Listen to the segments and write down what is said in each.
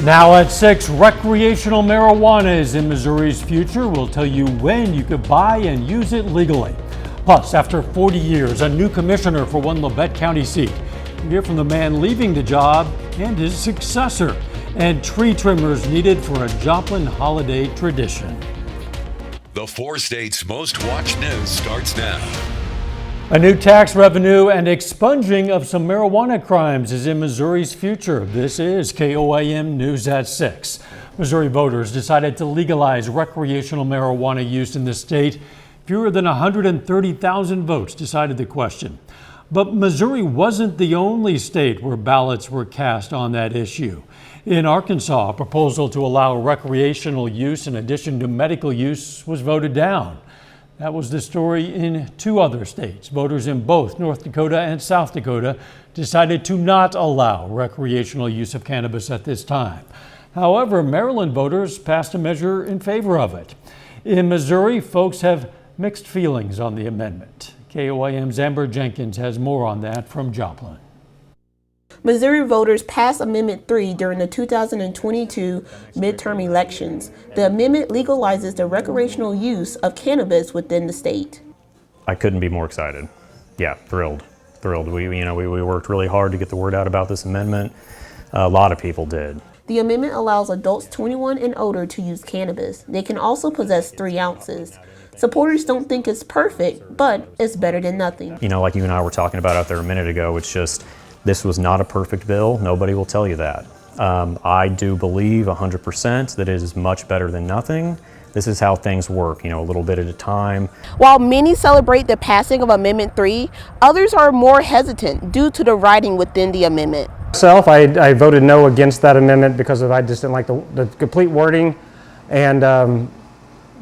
Now at 6, recreational marijuana is in Missouri's future. We'll tell you when you could buy and use it legally. Plus, after 40 years, a new commissioner for one Labette County seat. You hear from the man leaving the job and his successor, and tree trimmers needed for a Joplin holiday tradition. The 4 states' most watched news starts now. A new tax revenue and expunging of some marijuana crimes is in Missouri's future. This is KOAM News at 6. Missouri voters decided to legalize recreational marijuana use in the state. Fewer than 130,000 votes decided the question. But Missouri wasn't the only state where ballots were cast on that issue. In Arkansas, a proposal to allow recreational use in addition to medical use was voted down. That was the story in 2 other states. Voters in both North Dakota and South Dakota decided to not allow recreational use of cannabis at this time. However, Maryland voters passed a measure in favor of it. In Missouri, folks have mixed feelings on the amendment. KOAM's Amber Jenkins has more on that from Joplin. Missouri voters passed Amendment 3 during the 2022 midterm elections. The amendment legalizes the recreational use of cannabis within the state. I couldn't be more excited. Yeah, thrilled. We worked really hard to get the word out about this amendment. A lot of people did. The amendment allows adults 21 and older to use cannabis. They can also possess 3 ounces. Supporters don't think it's perfect, but it's better than nothing. You know, like you and I were talking about out there a minute ago, it's just, this was not a perfect bill. Nobody will tell you that. I do believe 100% that it is much better than nothing. This is how things work, a little bit at a time. While many celebrate the passing of Amendment 3, others are more hesitant due to the writing within the amendment. Myself, I voted no against that amendment because I just didn't like the complete wording and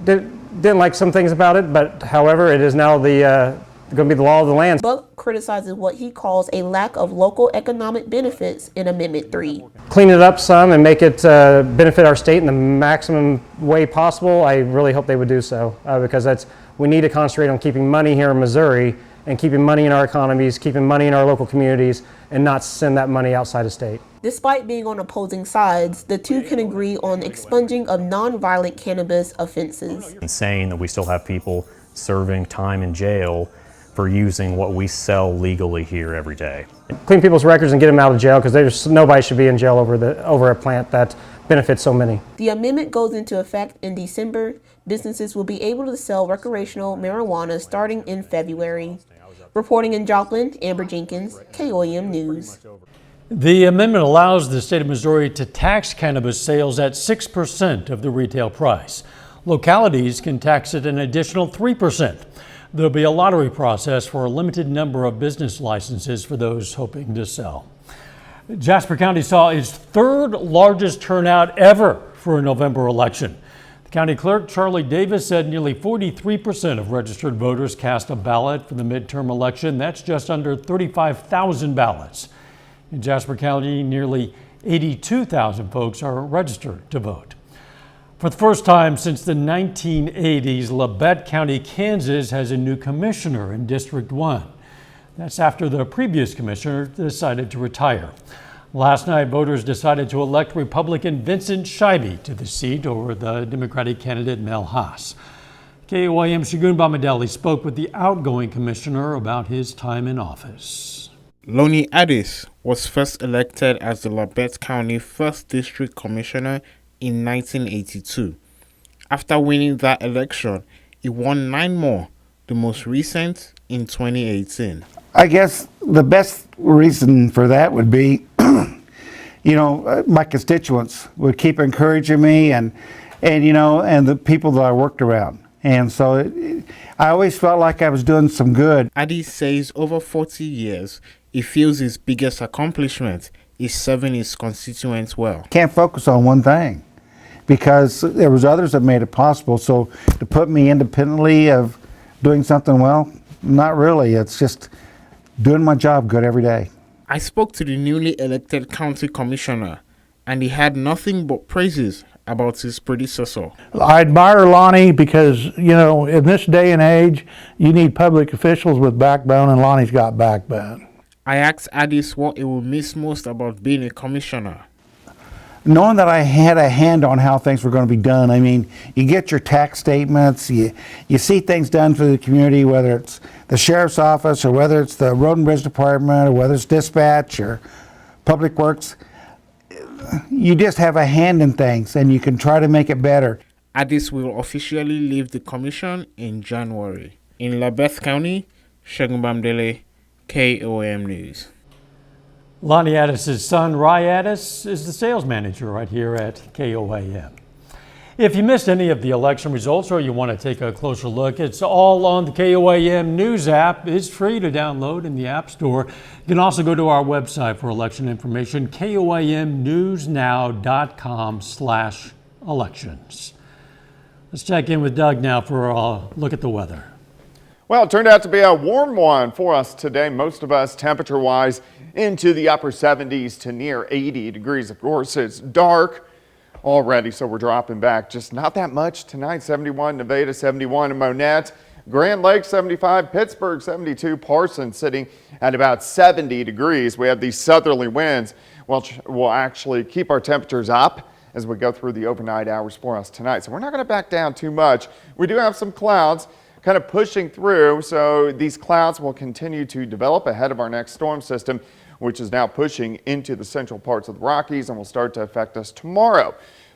didn't like some things about it, but however, it is now going to be the law of the land. Buck criticizes what he calls a lack of local economic benefits in Amendment 3. Clean it up some and make it benefit our state in the maximum way possible. I really hope they would do so because we need to concentrate on keeping money here in Missouri and keeping money in our economies, keeping money in our local communities, and not send that money outside of state. Despite being on opposing sides, the two can agree on expunging of nonviolent cannabis offenses. And saying that we still have people serving time in jail for using what we sell legally here every day. Clean people's records and get them out of jail because nobody should be in jail over a plant that benefits so many. The amendment goes into effect in December. Businesses will be able to sell recreational marijuana starting in February. Reporting in Joplin, Amber Jenkins, KOAM News. The amendment allows the state of Missouri to tax cannabis sales at 6% of the retail price. Localities can tax it an additional 3%. There'll be a lottery process for a limited number of business licenses for those hoping to sell. Jasper County saw its 3rd largest turnout ever for a November election. The county clerk, Charlie Davis, said nearly 43% of registered voters cast a ballot for the midterm election. That's just under 35,000 ballots. In Jasper County, nearly 82,000 folks are registered to vote. For the first time since the 1980s, Labette County, Kansas has a new commissioner in District 1. That's after the previous commissioner decided to retire. Last night, voters decided to elect Republican Vincent Scheibe to the seat over the Democratic candidate Mel Haas. KOAM Shagun Bamadeli spoke with the outgoing commissioner about his time in office. Lonnie Addis was first elected as the Labette County 1st District Commissioner in 1982. After winning that election, he won 9 more, the most recent in 2018. I guess the best reason for that would be, my constituents would keep encouraging me and the people that I worked around. And so I always felt like I was doing some good. Adi says over 40 years, he feels his biggest accomplishment is serving his constituents well. Can't focus on one thing because there was others that made it possible. So to put me independently of doing something well, not really. It's just doing my job good every day. I spoke to the newly elected county commissioner, and he had nothing but praises about his predecessor. I admire Lonnie because, in this day and age, you need public officials with backbone, and Lonnie's got backbone. I asked Addis what he will miss most about being a commissioner. knowing that I had a hand on how things were going to be done. I mean, you get your tax statements, you see things done for the community, whether it's the sheriff's office or whether it's the road and bridge department or whether it's dispatch or public works. You just have a hand in things and you can try to make it better. Addis will officially leave the commission in January. In Labette County, Shegun Bamdele, KOAM News. Lonnie Addis' son, Ry Addis, is the sales manager right here at KOAM. If you missed any of the election results or you want to take a closer look, it's all on the KOAM News app. It's free to download in the App Store. You can also go to our website for election information, koamnewsnow.com/elections. Let's check in with Doug now for a look at the weather. Well, it turned out to be a warm one for us today. Most of us temperature-wise into the upper 70s to near 80 degrees. Of course, it's dark already, so we're dropping back just not that much tonight. 71 Nevada, 71 in Monette, Grand Lake 75, Pittsburgh 72, Parsons sitting at about 70 degrees. We have these southerly winds, which will actually keep our temperatures up as we go through the overnight hours for us tonight. So we're not going to back down too much. We do have some clouds kind of pushing through, so these clouds will continue to develop ahead of our next storm system, which is now pushing into the central parts of the Rockies and will start to affect us tomorrow.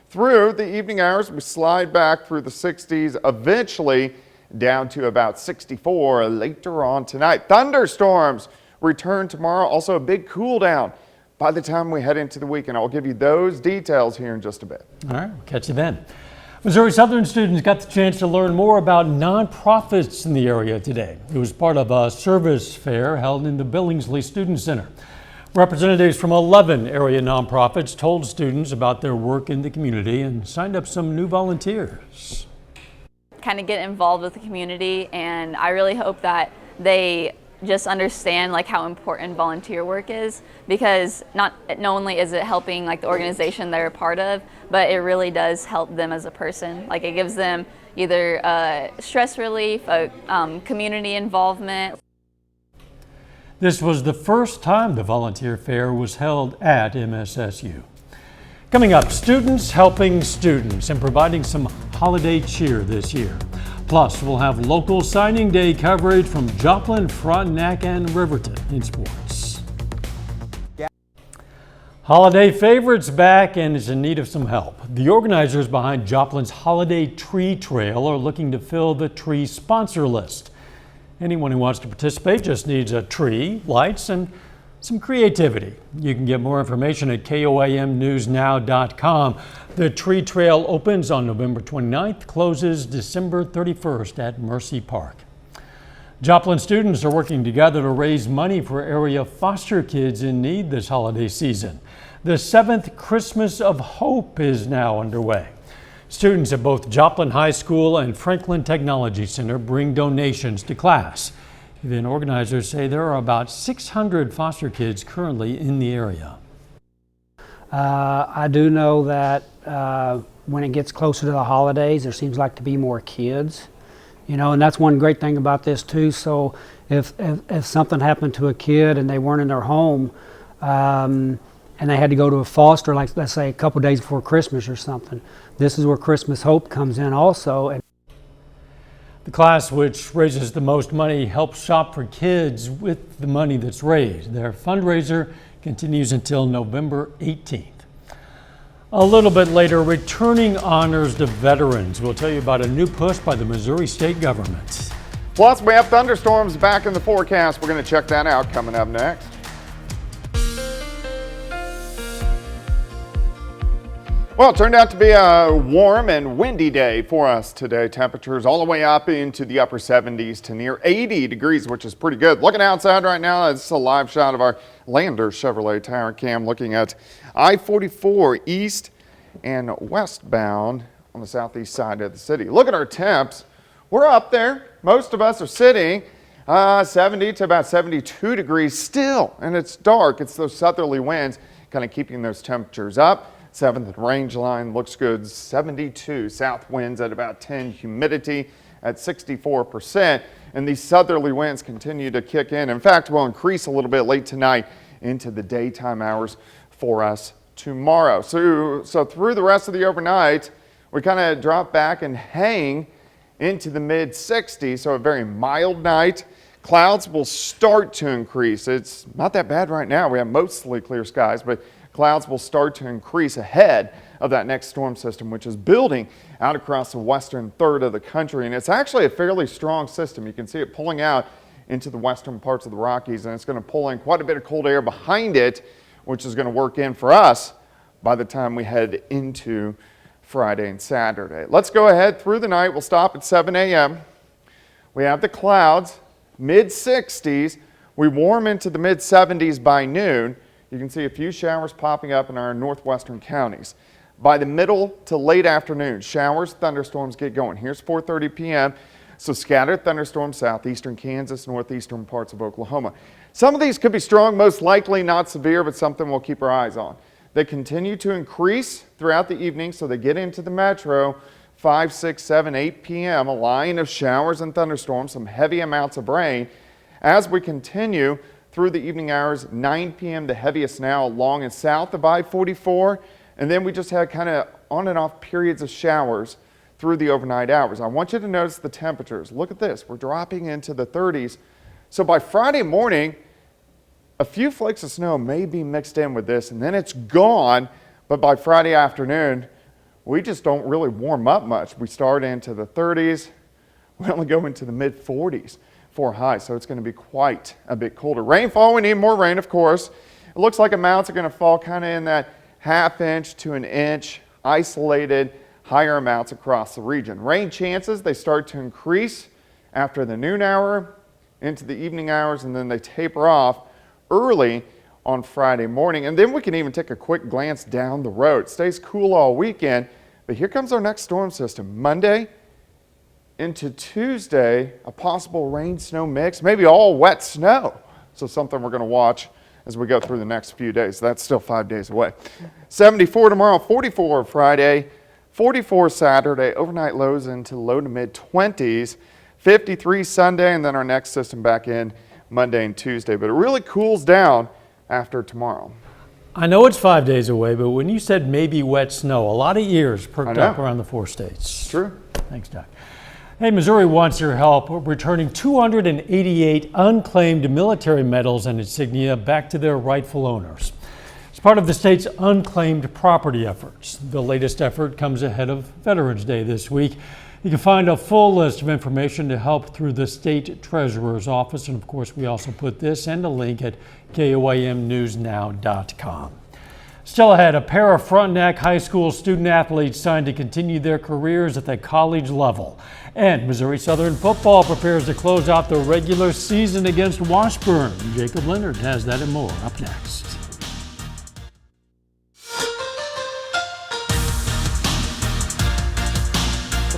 Through the evening hours, we slide back through the 60s, eventually down to about 64 later on tonight. Thunderstorms return tomorrow, also a big cool down by the time we head into the weekend. I'll give you those details here in just a bit. All right, we'll catch you then. Missouri Southern students got the chance to learn more about nonprofits in the area today. It was part of a service fair held in the Billingsley Student Center. Representatives from 11 area nonprofits told students about their work in the community and signed up some new volunteers. Kind of get involved with the community, and I really hope that they just understand like how important volunteer work is, because not only is it helping like the organization they're a part of, but it really does help them as a person. Like it gives them either stress relief, community involvement. This was the first time the volunteer fair was held at MSSU. Coming up, students helping students and providing some holiday cheer this year. Plus, we'll have local signing day coverage from Joplin, Frontenac, and Riverton in sports. Holiday Favorites back and is in need of some help. The organizers behind Joplin's Holiday Tree Trail are looking to fill the tree sponsor list. Anyone who wants to participate just needs a tree, lights, and some creativity. You can get more information at koamnewsnow.com. The tree trail opens on November 29th, closes December 31st at Mercy Park. Joplin students are working together to raise money for area foster kids in need this holiday season. The 7th Christmas of Hope is now underway. Students at both Joplin High School and Franklin Technology Center bring donations to class. Event organizers say there are about 600 foster kids currently in the area. I do know that when it gets closer to the holidays, there seems like to be more kids, you know, and that's one great thing about this too. So if something happened to a kid and they weren't in their home, and they had to go to a foster, like let's say a couple days before Christmas or something, this is where Christmas Hope comes in also. The class, which raises the most money, helps shop for kids with the money that's raised. Their fundraiser continues until November 18th. A little bit later, returning honors to veterans. We'll tell you about a new push by the Missouri state government. Plus, we have thunderstorms back in the forecast. We're going to check that out coming up next. Well, it turned out to be a warm and windy day for us today. Temperatures all the way up into the upper 70s to near 80 degrees, which is pretty good. Looking outside right now, it's a live shot of our Lander Chevrolet Tower Cam looking at I-44 east and westbound on the southeast side of the city. Look at our temps. We're up there. Most of us are sitting 70 to about 72 degrees still, and it's dark. It's those southerly winds kind of keeping those temperatures up. 7th range line looks good, 72. South winds at about 10, humidity at 64%. And these southerly winds continue to kick in. In fact, will increase a little bit late tonight into the daytime hours for us tomorrow. So through the rest of the overnight, we kind of drop back and hang into the mid 60s. So a very mild night. Clouds will start to increase. It's not that bad right now. We have mostly clear skies, but clouds will start to increase ahead of that next storm system, which is building out across the western third of the country. And it's actually a fairly strong system. You can see it pulling out into the western parts of the Rockies, and it's going to pull in quite a bit of cold air behind it, which is going to work in for us by the time we head into Friday and Saturday. Let's go ahead through the night. We'll stop at 7 a.m. We have the clouds, mid 60s. We warm into the mid 70s by noon. You can see a few showers popping up in our northwestern counties. By the middle to late afternoon, showers, thunderstorms get going. Here's 4:30 p.m. So scattered thunderstorms southeastern Kansas, northeastern parts of Oklahoma. Some of these could be strong, most likely not severe, but something we'll keep our eyes on. They continue to increase throughout the evening, so they get into the metro 5, 6, 7, 8 p.m. A line of showers and thunderstorms, some heavy amounts of rain. As we continue through the evening hours, 9 p.m. the heaviest now along and south of I-44. And then we just had kind of on and off periods of showers through the overnight hours. I want you to notice the temperatures. Look at this. We're dropping into the 30s. So by Friday morning, a few flakes of snow may be mixed in with this, and then it's gone. But by Friday afternoon, we just don't really warm up much. We start into the 30s. We only go into the mid 40s for highs, so it's going to be quite a bit colder. Rainfall, we need more rain, of course. It looks like amounts are going to fall kind of in that ½ to an inch, isolated, higher amounts across the region. Rain chances, they start to increase after the noon hour into the evening hours, and then they taper off early on Friday morning. And then we can even take a quick glance down the road. It stays cool all weekend, but here comes our next storm system. Monday into Tuesday, a possible rain-snow mix, maybe all wet snow. So something we're going to watch as we go through the next few days. That's still 5 days away. 74 tomorrow, 44 Friday, 44 Saturday, overnight lows into low to mid 20s, 53 Sunday, and then our next system back in Monday and Tuesday. But it really cools down after tomorrow. I know it's 5 days away, but when you said maybe wet snow, a lot of ears perked up around the 4 states. True. Thanks, Doc. Hey, Missouri wants your help returning 288 unclaimed military medals and insignia back to their rightful owners. It's part of the state's unclaimed property efforts. The latest effort comes ahead of Veterans Day this week. You can find a full list of information to help through the state treasurer's office. And of course, we also put this and a link at KOAMnewsnow.com. Still ahead, a pair of Frontenac High School student athletes signed to continue their careers at the college level. And Missouri Southern football prepares to close out the regular season against Washburn. Jacob Leonard has that and more up next.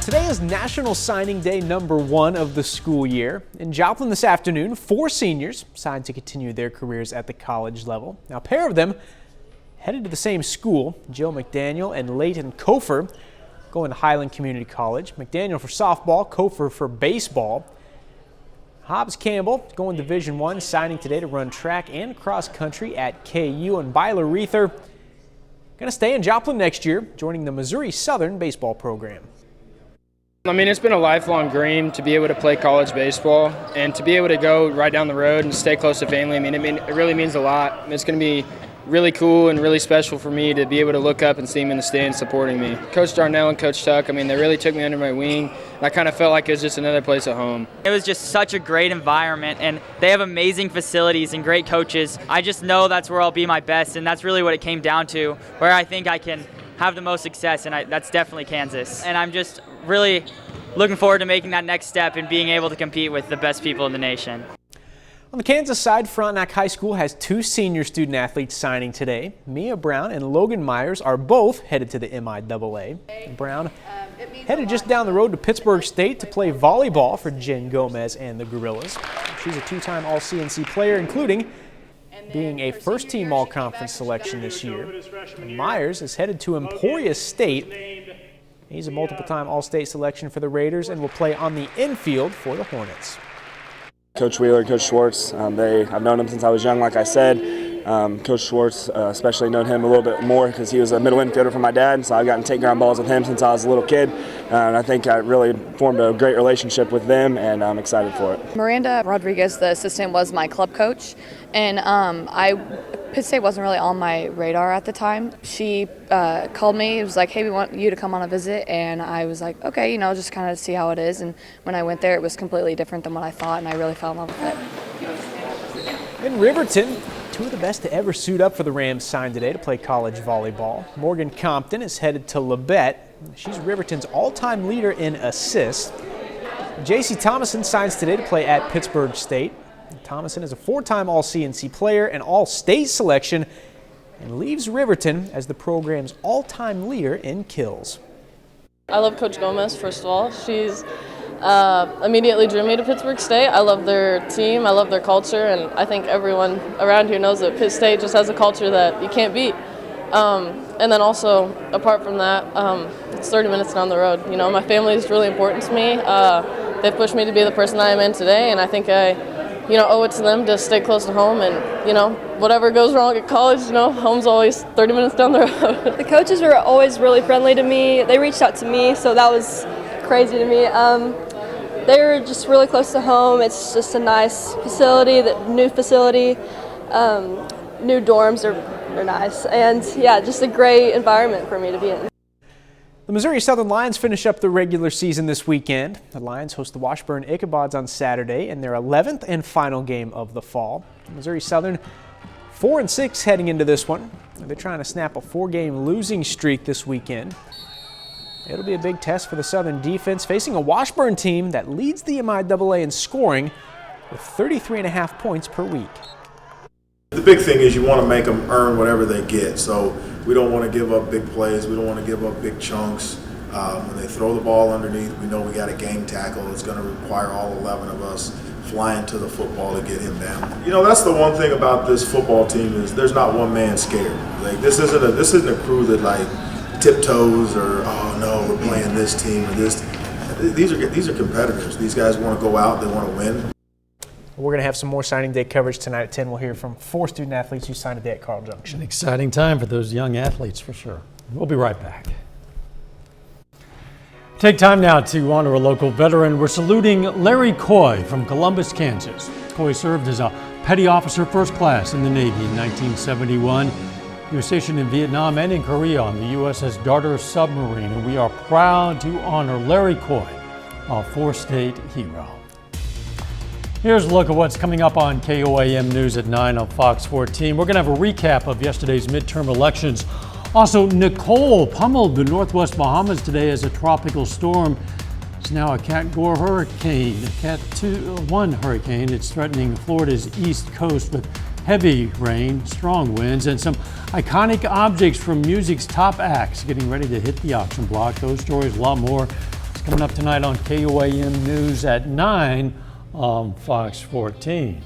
Today is National Signing Day #1 of the school year. In Joplin this afternoon, 4 seniors signed to continue their careers at the college level. Now, a pair of them headed to the same school, Jill McDaniel and Leighton Kofer, going to Highland Community College. McDaniel for softball, Kofer for baseball. Hobbs Campbell going Division I, signing today to run track and cross country at KU. And Byler Reether going to stay in Joplin next year, joining the Missouri Southern baseball program. I mean, it's been a lifelong dream to be able to play college baseball and to be able to go right down the road and stay close to family. I mean, it really means a lot. It's going to be really cool and really special for me to be able to look up and see them in the stands supporting me. Coach Darnell and Coach Tuck, I mean, they really took me under my wing. I kind of felt like it was just another place at home. It was just such a great environment, and they have amazing facilities and great coaches. I just know that's where I'll be my best, and that's really what it came down to, where I think I can have the most success, and that's definitely Kansas. And I'm just really looking forward to making that next step and being able to compete with the best people in the nation. On the Kansas side, Frontenac High School has 2 senior student athletes signing today. Mia Brown and Logan Myers are both headed to the MIAA. Brown headed just down the road to Pittsburgh State to play volleyball for Jen Gomez and the Gorillas. She's a 2-time All-CNC player, including being a first-team All-Conference selection this year. And Myers is headed to Emporia State. He's a multiple-time All-State selection for the Raiders and will play on the infield for the Hornets. Coach Wheeler and Coach Schwartz, I've known them since I was young, like I said. Coach Schwartz, especially known him a little bit more because he was a middle infielder for my dad, so I've gotten to take ground balls with him since I was a little kid, and I think I really formed a great relationship with them, and I'm excited for it. Miranda Rodriguez, the assistant, was my club coach, and Pitt State wasn't really on my radar at the time. She called me, it was like, hey, we want you to come on a visit, and I was like, okay, you know, just kind of see how it is, and when I went there, it was completely different than what I thought, and I really fell in love with it. In Riverton, two of the best to ever suit up for the Rams signed today to play college volleyball. Morgan Compton is headed to Labette. She's Riverton's all-time leader in assists. J.C. Thomason signs today to play at Pittsburgh State. Thomason is a four-time All-CNC player and All-State selection and leaves Riverton as the program's all-time leader in kills. I love Coach Gomez, first of all. She's immediately drew me to Pittsburgh State. I love their team, I love their culture, and I think everyone around here knows that Pitt State just has a culture that you can't beat. And then also, apart from that, it's 30 minutes down the road. You know, my family is really important to me. They've pushed me to be the person I am in today, and I think I owe it to them to stay close to home, and, whatever goes wrong at college, home's always 30 minutes down the road. The coaches were always really friendly to me. They reached out to me, so that was crazy to me. They were just really close to home. It's just a nice facility, new facility. New dorms are nice, and yeah, just a great environment for me to be in. The Missouri Southern Lions finish up the regular season this weekend. The Lions host the Washburn Ichabods on Saturday in their 11th and final game of the fall. Missouri Southern 4-6 heading into this one. They're trying to snap a 4-game losing streak this weekend. It'll be a big test for the Southern defense, facing a Washburn team that leads the MIAA in scoring with 33.5 points per week. The big thing is you want to make them earn whatever they get. So we don't want to give up big plays. We don't want to give up big chunks. When they throw the ball underneath, we know we got a game tackle. It's going to require all 11 of us flying to the football to get him down. That's the one thing about this football team is there's not one man scared. Like this isn't a crew that like tiptoes or oh no we're playing this team or this. These are competitors. These guys want to go out. They want to win. We're going to have some more signing day coverage tonight at 10. We'll hear from 4 student athletes who signed today at Carl Junction. An exciting time for those young athletes for sure. We'll be right back. Take time now to honor a local veteran. We're saluting Larry Coy from Columbus, Kansas. Coy served as a petty officer first class in the Navy in 1971. He was stationed in Vietnam and in Korea on the USS Darter submarine, and we are proud to honor Larry Coy, a four-state hero. Here's a look at what's coming up on KOAM News at 9 on Fox 14. We're going to have a recap of yesterday's midterm elections. Also, Nicole pummeled the northwest Bahamas today as a tropical storm. It's now a Cat 4 hurricane, a Cat 1 hurricane. It's threatening Florida's east coast with heavy rain, strong winds, and some iconic objects from music's top acts getting ready to hit the auction block. Those stories, a lot more. It's coming up tonight on KOAM News at 9 on Fox 14.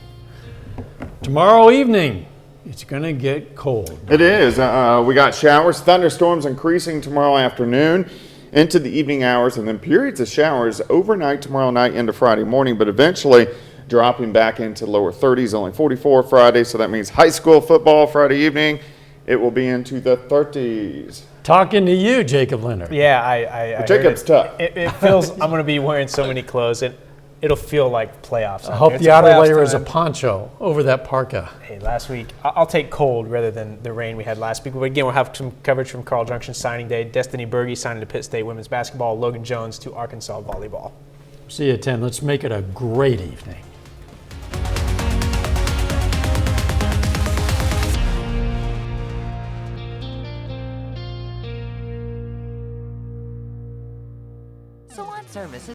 Tomorrow evening, it's going to get cold. It is. We got showers, thunderstorms increasing tomorrow afternoon into the evening hours, and then periods of showers overnight tomorrow night into Friday morning, but eventually dropping back into lower 30s, only 44 Friday, so that means high school football Friday evening, it will be into the 30s. Talking to you, Jacob Leonard. Yeah, I Jacob's tough. It feels I'm going to be wearing so many clothes, and it'll feel like playoffs. I hope the outer layer is a poncho over that parka. Hey, last week, I'll take cold rather than the rain we had last week. But again, we'll have some coverage from Carl Junction signing day. Destiny Berge signing to Pitt State women's basketball. Logan Jones to Arkansas volleyball. See you at 10. Let's make it a great evening. Salon services.